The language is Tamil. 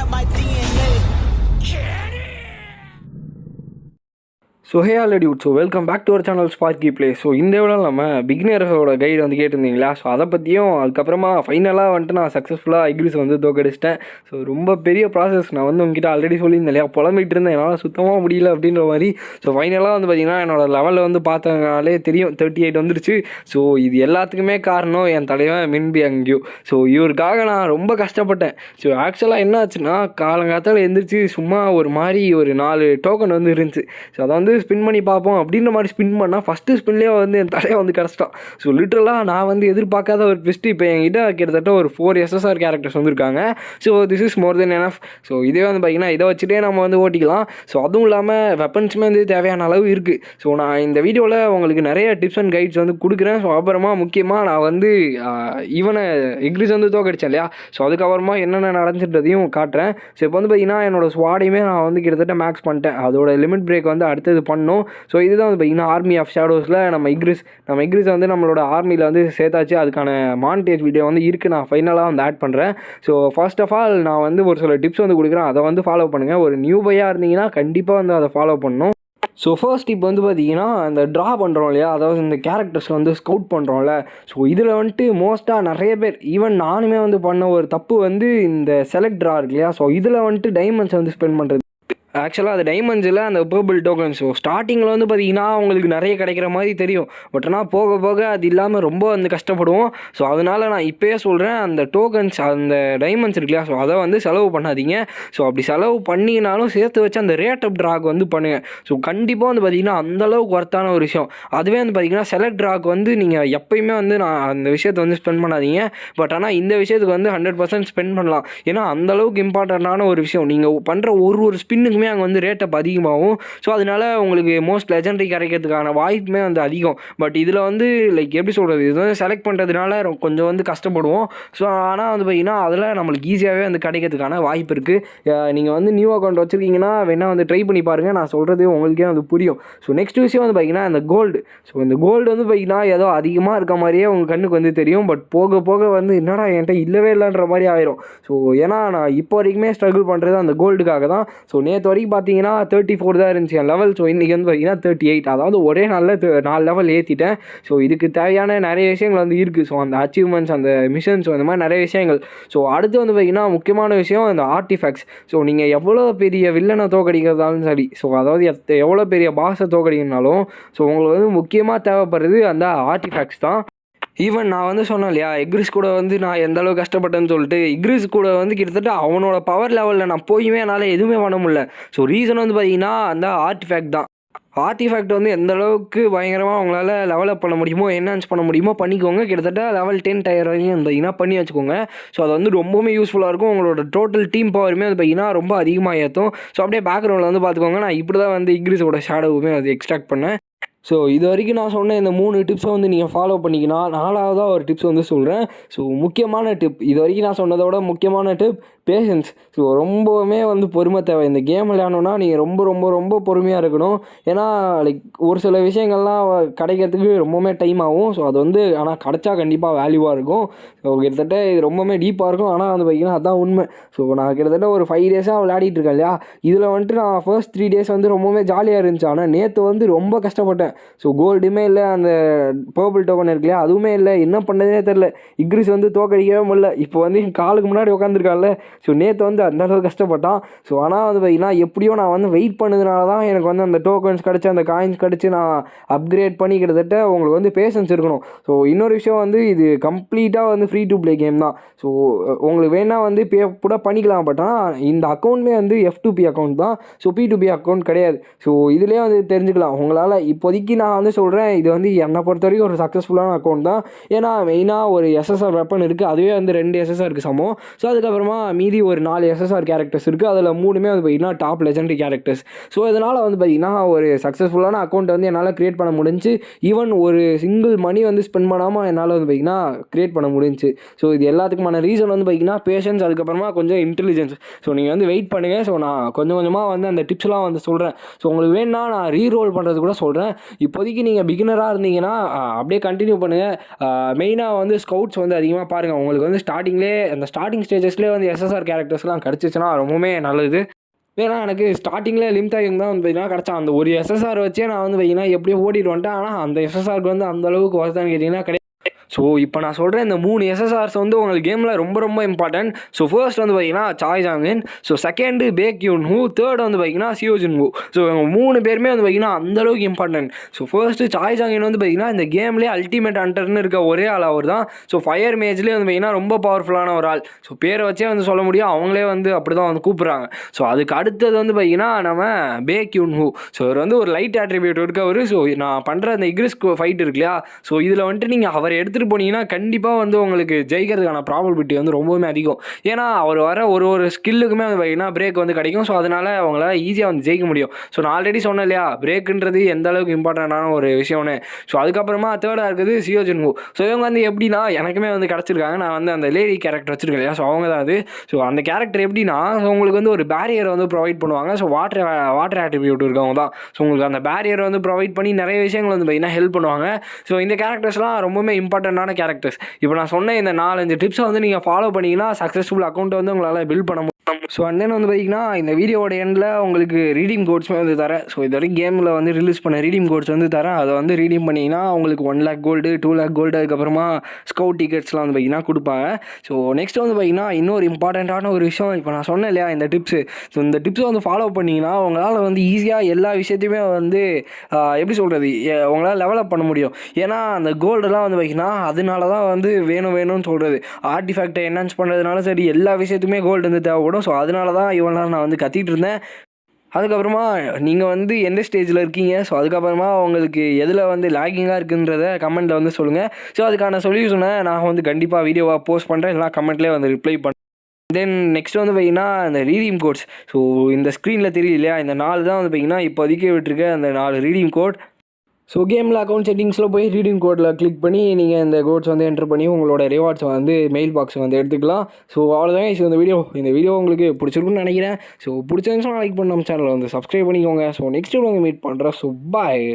got my DNA. So hey all dude, so welcome back to our channel Sparky Play. ஸோ இந்த விட நம்ம பிகினர்ஸோட கைடு வந்து கேட்டிருந்தீங்களா, ஸோ அதை பற்றியும் அதுக்கப்புறமா ஃபைனலாக வந்துட்டு நான் சக்ஸஸ்ஃபுல்லாக இக்ரிஸ் வந்து தோக்கடிச்சிட்டேன். ஸோ ரொம்ப பெரிய ப்ராசஸ். நான் வந்து உங்ககிட்ட ஆல்ரெடி சொல்லியிருந்தேன் இல்லையா, புலம்பிகிட்டு இருந்தேன் என்னால் சுத்தமாக முடியல அப்படின்ற மாதிரி. ஸோ ஃபைனலாக வந்து பார்த்திங்கன்னா என்னோட லெவலில் வந்து பார்த்தனாலே தெரியும் 38 வந்துருச்சு. ஸோ இது எல்லாத்துக்குமே காரணம் என் தலைவன் மின்பி அங்கியூ. ஸோ இவருக்காக நான் ரொம்ப கஷ்டப்பட்டேன். ஸோ ஆக்சுவலாக என்ன ஆச்சுன்னா, காலங்காத்தால் எழுந்திரிச்சு சும்மா ஒரு மாதிரி ஒரு 4 டோக்கன் வந்து இருந்துச்சு. ஸோ அதை வந்து ஸ்பின் பண்ணி பார்ப்போம் அப்படின்ற மாதிரி ஸ்பின் பண்ணால் ஃபஸ்ட்டு ஸ்பின்லேயே வந்து என் தலையை வந்து கிடச்சிட்டான். ஸோ லிட்ரலாக நான் வந்து எதிர்பார்க்காத ஒரு ட்விஸ்ட்டு. இப்போ என்கிட்ட கிட்டத்தட்ட ஒரு 4 SSR கேரக்டர்ஸ் வந்துருக்காங்க. So this is more then enough. So இதே வந்து பார்த்திங்கன்னா இதை வச்சுட்டே நம்ம வந்து ஓட்டிக்கலாம். ஸோ அதுவும் இல்லாமல் வெப்பன்ஸுமே வந்து தேவையான அளவு இருக்குது. ஸோ நான் இந்த வீடியோவில் உங்களுக்கு நிறைய டிப்ஸ் அண்ட் கைட்ஸ் வந்து கொடுக்குறேன். ஸோ அப்புறமா முக்கியமாக நான் வந்து இவனை இக்ரிஸ் வந்து தோக்கடிச்சேன் இல்லையா, ஸோ அதுக்கப்புறமா என்னென்ன நடந்துன்றதையும் காட்டுறேன். ஸோ இப்போ வந்து பார்த்திங்கன்னா என்னோட ஸ்வாடையுமே நான் வந்து கிட்டத்தட்ட மேக்ஸ் பண்ணிட்டேன். அதோட லிமிட் பிரேக் வந்து அடுத்தது பண்ணோம். ஸோ இதுதான் வந்து பார்த்திங்கன்னா ஆர்மி ஆஃப் ஷேடோஸில் நம்ம இக்ரிஸ் வந்து நம்மளோட ஆர்மியில் வந்து சேர்த்தாச்சு. அதுக்கான மான்டேஜ் வீடியோ வந்து இருக்குது, நான் ஃபைனலாக வந்து ஆட் பண்ணுறேன். ஸோ ஃபர்ஸ்ட் ஆஃப் ஆல் நான் வந்து ஒரு சில டிப்ஸ் வந்து கொடுக்குறேன், அதை வந்து ஃபாலோ பண்ணுங்கள். ஒரு நியூ பையாக இருந்தீங்கன்னா கண்டிப்பாக வந்து அதை ஃபாலோ பண்ணணும். ஸோ ஃபர்ஸ்ட் இப்போ வந்து பார்த்திங்கன்னா இந்த ட்ரா பண்ணுறோம் இல்லையா, அதாவது இந்த கேரக்டர்ஸ் வந்து ஸ்கவுட் பண்ணுறோம்ல. ஸோ இதில் வந்துட்டு மோஸ்ட்டாக நிறைய பேர், ஈவன் நானுமே வந்து பண்ண ஒரு தப்பு வந்து இந்த செலக்ட் ட்ரா இருக்கு இல்லையா, ஸோ இதில் வந்துட்டு டைமண்ட்ஸ் வந்து ஸ்பெண்ட் பண்ணுறது. ஆக்சுவலாக அது டைமண்ட்ஸில் அந்த பர்பிள் டோக்கன். ஸோ ஸ்டார்டிங்கில் வந்து பார்த்திங்கன்னா உங்களுக்கு நிறைய கிடைக்கிற மாதிரி தெரியும். பட் ஆனால் போக போக அது இல்லாமல் ரொம்ப வந்து கஷ்டப்படுவோம். ஸோ அதனால் நான் இப்போயே சொல்கிறேன், அந்த டோக்கன்ஸ் அந்த டைமண்ட்ஸ் இருக்கு இல்லையா, ஸோ அதை வந்து செலவு பண்ணாதீங்க. ஸோ அப்படி செலவு பண்ணினாலும் சேர்த்து வச்சு அந்த ரேட் ஆஃப் ட்ராக் வந்து பண்ணுங்கள். ஸோ கண்டிப்பாக வந்து பார்த்திங்கன்னா அந்தளவுக்கு ஒர்த்தான ஒரு விஷயம். அதுவே வந்து பார்த்திங்கன்னா செலக்ட் ட்ராக் வந்து நீங்கள் எப்போயுமே வந்து நான் அந்த விஷயத்தை வந்து ஸ்பெண்ட் பண்ணாதீங்க. பட் ஆனால் இந்த விஷயத்துக்கு வந்து 100% ஸ்பெண்ட் பண்ணலாம். ஏன்னா அந்தளவுக்கு இம்பார்ட்டண்ட்டான ஒரு விஷயம். நீங்கள் பண்ணுற ஒரு ஸ்பின்னுக்கு அங்கே வந்து ரேட் அப் அதிகமாகும். ஸோ அதனால உங்களுக்கு மோஸ்ட் லெஜெண்டரி கிடைக்கிறதுக்கான வாய்ப்புமே வந்து அதிகம். பட் இதில் வந்து லைக் எப்படி சொல்கிறது, இது வந்து செலக்ட் பண்ணுறதுனால கொஞ்சம் வந்து கஷ்டப்படுவோம். ஸோ ஆனால் வந்து பார்த்திங்கன்னா அதில் நம்மளுக்கு ஈஸியாகவே வந்து கிடைக்கிறதுக்கான வாய்ப்பு இருக்குது. நீங்கள் வந்து நியூ அக்கௌண்ட் வச்சுருக்கீங்கன்னா வேணால் வந்து ட்ரை பண்ணி பாருங்கள், நான் சொல்கிறது உங்களுக்கே வந்து புரியும். ஸோ நெக்ஸ்ட் விஷயம் வந்து பார்த்திங்கன்னா இந்த கோல்டு. ஸோ இந்த கோல்டு வந்து பார்த்திங்கன்னா ஏதோ அதிகமாக இருக்க மாதிரியே உங்கள் கண்ணுக்கு வந்து தெரியும். பட் போக போக வந்து என்னடா என்கிட்ட இல்லவே இல்லைன்ற மாதிரி ஆயிரும். ஸோ ஏன்னா நான் இப்போ வரைக்குமே ஸ்ட்ரகிள் பண்ணுறது அந்த கோல்டுக்காக தான். ஸோ நேற்று வரைக்கும் பார்த்தீங்கன்னா 34 தான் இருந்துச்சு என் லெவல். ஸோ இன்றைக்கி வந்து பார்த்தீங்கன்னா 38, அதாவது ஒரே நாளில் 4 லெவல் ஏற்றிட்டேன். ஸோ இதுக்கு தேவையான நிறைய விஷயங்கள் வந்து இருக்குது. ஸோ அந்த அச்சீவ்மெண்ட்ஸ், அந்த மிஷன்ஸ், அந்த மாதிரி நிறைய விஷயங்கள். ஸோ அடுத்து வந்து பார்த்திங்கன்னா முக்கியமான விஷயம் அந்த ஆர்டிஃபேக்ட்ஸ். ஸோ நீங்கள் எவ்வளோ பெரிய வில்லனை தோக்கடிக்கிறதாலும் சரி, ஸோ அதாவது எவ்வளோ பெரிய பாஸை தோக்கடிக்கணும்னாலும் ஸோ உங்களுக்கு வந்து முக்கியமாக தேவைப்படுறது அந்த ஆர்டிஃபேக்ட்ஸ் தான். ஈவன் நான் வந்து சொன்னேன் இல்லையா, இக்ரிஸ் கூட வந்து நான் எந்த அளவுக்கு கஷ்டப்பட்டேன்னு சொல்லிட்டு, இக்ரிஸ் கூட வந்து கிட்டத்தட்ட அவனோட பவர் லெவலில் நான் போயுமே என்னால் எதுவுமே பண்ண முடியல. ஸோ ரீசன் வந்து பார்த்திங்கன்னா அந்த ஆர்டிஃபேக்ட் தான். ஆர்டிஃபேக்ட் வந்து எந்த அளவுக்கு பயங்கரமாக அவங்களால லெவலப் பண்ண முடியுமோ, என்ஹான்ஸ் பண்ண முடியுமோ பண்ணிக்கோங்க. கிட்டத்தட்ட லெவல் 10 டயர் வரைக்கும் இருந்தீங்கன்னா பண்ணி வச்சுக்கோங்க. ஸோ அது வந்து ரொம்பவுமே யூஸ்ஃபுல்லாக இருக்கும். உங்களோட டோட்டல் டீம் பவருமே வந்து பார்த்திங்கன்னா ரொம்ப அதிகமாக ஏற்றும். ஸோ அப்படியே பேக்ரவுண்டில் வந்து பார்த்துக்கோங்க, நான் இப்படி தான் வந்து இக்ரிஸோட ஷேடோவுமே அது எக்ஸ்ட்ராக்ட் பண்ணேன். ஸோ இது வரைக்கும் நான் சொன்ன இந்த 3 டிப்ஸை வந்து நீங்கள் ஃபாலோ பண்ணிக்கினா 4வதாக ஒரு டிப்ஸ் வந்து சொல்கிறேன். ஸோ முக்கியமான டிப், இது வரைக்கும் நான் சொன்னதோட முக்கியமான டிப் பேஷன்ஸ். ஸோ ரொம்பவுமே வந்து பொறுமை தேவை. இந்த கேம் விளையாடணுன்னா நீங்கள் ரொம்ப ரொம்ப ரொம்ப பொறுமையாக இருக்கணும். ஏன்னா லைக் ஒரு சில விஷயங்கள்லாம் கிடைக்கிறதுக்கு ரொம்பவுமே டைம் ஆகும். ஸோ அது வந்து ஆனால் கிடச்சா கண்டிப்பாக வேல்யூவாக இருக்கும். ஸோ கிட்டத்தட்ட இது ரொம்பவுமே டீப்பாக இருக்கும். ஆனால் வந்து பார்த்திங்கன்னா அதுதான் உண்மை. ஸோ நான் கிட்டத்தட்ட ஒரு 5 டேஸாக விளையாடிட்டு இருக்கேன் இல்லையா, இதில் வந்துட்டு நான் ஃபர்ஸ்ட் 3 டேஸ் வந்து ரொம்பவுமே ஜாலியாக இருந்துச்சு. ஆனால் நேற்று வந்து ரொம்ப கஷ்டப்பட்டேன். ஸோ கோல்டுமே இல்லை, அந்த பர்பிள் டோக்கன் இருக்கு இல்லையா அதுவுமே இல்லை, என்ன பண்ணதுனே தெரில. இக்ரிஸ் வந்து தோக்கடிக்கவே முடியல. இப்போ வந்து என் காலுக்கு முன்னாடி உட்காந்துருக்கான்ல, ஸோ நேற்று வந்து அந்தளவுக்கு கஷ்டப்பட்டான். ஸோ ஆனால் வந்து பார்த்திங்கன்னா எப்படியோ நான் வந்து வெயிட் பண்ணதுனால தான் எனக்கு வந்து அந்த டோக்கன்ஸ் கிடச்சி, அந்த காயின்ஸ் கிடச்சி நான் அப்கிரேட் பண்ணி. கிட்டத்தட்ட உங்களுக்கு வந்து பேஷன்ஸ் இருக்கணும். ஸோ இன்னொரு விஷயம் வந்து இது கம்ப்ளீட்டாக வந்து ஃப்ரீ டு ப்ளே கேம் தான். ஸோ உங்களுக்கு வேணால் வந்து பே கூட பண்ணிக்கலாம். பட் ஆனால் இந்த அக்கௌண்ட்மே வந்து F2P அக்கௌண்ட் தான். ஸோ P2P அக்கௌண்ட் கிடையாது. ஸோ இதுலேயே வந்து தெரிஞ்சுக்கலாம் உங்களால். இப்போதைக்கு நான் வந்து சொல்கிறேன், இது வந்து என்னை பொறுத்த வரைக்கும் ஒரு சக்ஸஸ்ஃபுல்லான அக்கௌண்ட் தான். ஏன்னா மெயினாக ஒரு SSR வெப்பன் இருக்குது, அதுவே வந்து 2 SSRக்கு சமம். ஸோ அதுக்கப்புறமா மீதி ஒரு 4 SSR கேரக்டர்ஸ் இருக்குது, அதில் 3மே வந்து பார்த்திங்கன்னா டாப் லெஜெண்டரி கேரக்டர்ஸ். ஸோ இதனால் வந்து பார்த்திங்கன்னா ஒரு சக்ஸஸ்ஃபுல்லான அக்கௌண்ட் வந்து என்னால் க்ரியேட் பண்ண முடிஞ்சு. ஈவன் ஒரு சிங்கிள் மணி வந்து ஸ்பெண்ட் பண்ணாமல் என்னால் வந்து பார்த்திங்கன்னா க்ரியேட் பண்ண முடிஞ்சு. ஸோ இது எல்லாத்துக்குமான ரீசன் வந்து பார்த்திங்கன்னா பேஷன்ஸ், அதுக்கப்புறமா கொஞ்சம் இன்டெலிஜென்ஸ். ஸோ நீங்கள் வந்து வெயிட் பண்ணுங்கள். ஸோ நான் கொஞ்சம் கொஞ்சமாக வந்து அந்த டிப்ஸ்லாம் வந்து சொல்கிறேன். ஸோ உங்களுக்கு வேணுன்னா நான் ரீரோல் பண்ணுறது கூட சொல்கிறேன். இப்போதைக்கு நீங்கள் பிகினராக இருந்தீங்கன்னா அப்படியே கண்டினியூ பண்ணுங்கள். மெயினாக வந்து ஸ்கவுட்ஸ் வந்து அதிகமாக பாருங்கள். உங்களுக்கு வந்து அந்த ஸ்டார்டிங் ஸ்டேஜஸ்லேயே வந்து எஸ்எஸ்ஆர் கேரக்டர்ஸ்லாம் கிடச்சிச்சுன்னா ரொம்பவே நல்லது. ஏன்னா எனக்கு ஸ்டார்டிங்கில் லிம்தாயிங் தான் வந்து பார்த்தீங்கன்னா கிடச்சான். அந்த ஒரு எஸ்எஸ்ஆர் வச்சே நான் வந்து பார்த்தீங்கன்னா எப்படியோ ஓடிட்டு வந்துட்டேன். ஆனால் அந்த எஸ்எஸ்ஆருக்கு வந்து அந்த அளவுக்கு வருதான்னு கேட்டிங்கன்னா கிடையாது. ஸோ இப்போ நான் சொல்கிறேன், இந்த 3 எஸ்எஸ்ஆர்ஸ் வந்து உங்களுக்கு கேமில் ரொம்ப ரொம்ப இம்பார்ட்டன்ட். ஸோ ஃபர்ஸ்ட் வந்து பார்த்தீங்கன்னா சாய் ஜாங்கின், ஸோ செகண்டு பேக் யூன் ஹூ, தேர்ட் வந்து பார்த்தீங்கன்னா சியோ ஜின் ஹூ. ஸோ இவங்க 3 பேருமே வந்து பார்த்தீங்கன்னா அந்தளவுக்கு இம்பார்ட்டன்ட். ஸோ ஃபர்ஸ்ட்டு சாய் ஜாங்கின் வந்து பார்த்தீங்கன்னா இந்த கேம்லேயே அல்டிமேட் ஹண்டர்னு இருக்க ஒரே ஆள் அவர் தான். ஸோ ஃபயர் மேஜ்லேயே வந்து பார்த்தீங்கன்னா ரொம்ப பவர்ஃபுல்லான ஒரு ஆள். ஸோ பேரை வச்சே வந்து சொல்ல முடியும், அவங்களே வந்து அப்படி தான் வந்து கூப்பிட்றாங்க. ஸோ அதுக்கு அடுத்தது வந்து பார்த்தீங்கன்னா நம்ம பேக் யூன் ஹூ. ஸோ இவர் வந்து ஒரு லைட் ஆட்ரிபியூட் இருக்கவர். ஸோ நான் பண்ணுற அந்த இக்ரிஸ் ஃபைட் இருக்கு இல்லையா, ஸோ இதில் வந்துட்டு நீங்கள் அவரை எடுத்துகிட்டு போனீங்கன்னா கண்டிப்பாக வந்து உங்களுக்கு ஜெயிக்கிறதுக்கான ப்ராபபிலிட்டி வந்து ரொம்பவுமே அதிகம். ஏன்னா அவர் வர ஒரு ஸ்கில்லுக்குமே வந்து பார்த்தீங்கன்னா பிரேக் வந்து கிடைக்கும். ஸோ அதனால் அவங்களால ஈஸியாக வந்து ஜெயிக்க முடியும். ஸோ நான் ஆல்ரெடி சொன்னேன் இல்லையா, பிரேக்குன்றது எந்த அளவுக்கு இம்பார்ட்டண்டான ஒரு விஷயம்னு. ஸோ அதுக்கப்புறமா தேர்டாக இருக்குது சியோ ஜின் ஹூ. ஸோ இவங்க வந்து எப்படின்னா எனக்குமே வந்து கிடச்சிருக்காங்க. நான் வந்து அந்த லேடி கேரக்டர் வச்சுருக்கேன் இல்லையா, ஸோ அவங்க தான் அது. ஸோ அந்த கேரக்டர் எப்படின்னா உங்களுக்கு வந்து ஒரு பேரியரை வந்து ப்ரொவைட் பண்ணுவாங்க. ஸோ வாட்டர் ஆட்ரிபியூட் இருக்கவங்க தான். ஸோ உங்களுக்கு அந்த பேரியரை வந்து ப்ரொவைட் பண்ணி நிறைய விஷயங்கள் வந்து பார்த்தீங்கன்னா ஹெல்ப் பண்ணுவாங்க. ஸோ இந்த கேரக்டர்ஸ்லாம் ரொம்பவுமே இம்பார்ட்டண்டான கேரக்டர்ஸ். இப்போ நான் சொன்ன இந்த 4-5 டிப்ஸை வந்து நீங்கள் ஃபாலோ பண்ணிங்கன்னா சக்ஸஸ்ஃபுல் அக்கௌண்ட்டை வந்து உங்களால் பில்ட் பண்ண முடியும். ஸோ அண்ட் தென் வந்து பார்த்தீங்கன்னா இந்த வீடியோட எண்டில் உங்களுக்கு ரீடீம் கோட்ஸுமே வந்து தரேன். ஸோ இது வரைக்கும் கேமில் வந்து ரிலீஸ் பண்ண ரீடீம் கோட்ஸ் வந்து தரேன். அதை வந்து ரீடீம் பண்ணிங்கன்னா உங்களுக்கு 1 lakh கோல்டு, 2 lakh கோல்டு, அதுக்கப்புறமா ஸ்கவுட் டிக்கெட்ஸ்லாம் வந்து பார்த்தீங்கன்னா கொடுப்பாங்க. ஸோ நெக்ஸ்ட் வந்து பார்த்தீங்கன்னா இன்னொரு இம்பார்ட்டண்ட்டான ஒரு விஷயம், இப்போ நான் சொன்னேன் இல்லையா இந்த டிப்ஸு. ஸோ இந்த டிப்ஸை வந்து ஃபாலோ பண்ணிங்கன்னா உங்களால் வந்து ஈஸியாக எல்லா விஷயத்தையுமே வந்து எப்படி சொல்கிறது, உங்களால் டெவலப் பண்ண முடியும். ஏன்னா அந்த கோல்டெல்லாம் வந்து பார்த்தீங்கன்னா அதனால தான் வந்து வேணும்னு சொல்கிறது. ஆர்டிஃபேக்டை என்ஹான்ஸ் பண்ணுறதுனால சரி எல்லா விஷயத்துக்குமே கோல்டு வந்து தேவைப்படும். ஸோ அதனால தான் இவ்வளோ நாள் நான் வந்து கத்திகிட்டு இருந்தேன். அதுக்கப்புறமா நீங்கள் வந்து எந்த ஸ்டேஜில் இருக்கீங்க, ஸோ அதுக்கப்புறமா உங்களுக்கு எதில் வந்து லேகிங்காக இருக்குன்றத கமெண்ட்டில் வந்து சொல்லுங்கள். ஸோ அதுக்கான சொல்யூஷனை நான் வந்து கண்டிப்பாக வீடியோவாக போஸ்ட் பண்ணுறேன், இல்லைனா கமெண்ட்லேயே வந்து ரிப்ளை பண்ணுறேன். தென் நெக்ஸ்ட் வந்து பார்த்தீங்கன்னா இந்த ரீடீம் கோட்ஸ். ஸோ இந்த ஸ்க்ரீனில் தெரியும் இல்லையா, இந்த 4 தான் வந்து பார்த்தீங்கன்னா இப்போதைக்கு விட்டுருக்க அந்த 4 ரீடீம் கோட். ஸோ கேமில் அக்கௌண்ட் செட்டிங்ஸில் போய் ரீடீம் கோடில் கிளிக் பண்ணி நீங்கள் இந்த கோட்ஸ் வந்து என்ட்ரு பண்ணி உங்களோட ரிவார்ட்ஸை வந்து மெயில் பாக்ஸை வந்து எடுத்துக்கலாம். ஸோ அவ்வளோதான். ஸோ இந்த வீடியோ உங்களுக்கு பிடிச்சிருக்குன்னு நினைக்கிறேன். ஸோ பிடிச்சிருந்துச்சுன்னா லைக் பண்ண நம்ம சேனலை வந்து சப்ஸ்கிரைப் பண்ணிக்கோங்க. ஸோ நெக்ஸ்ட் வீடியோ மீட் பண்ணுறேன். So bye.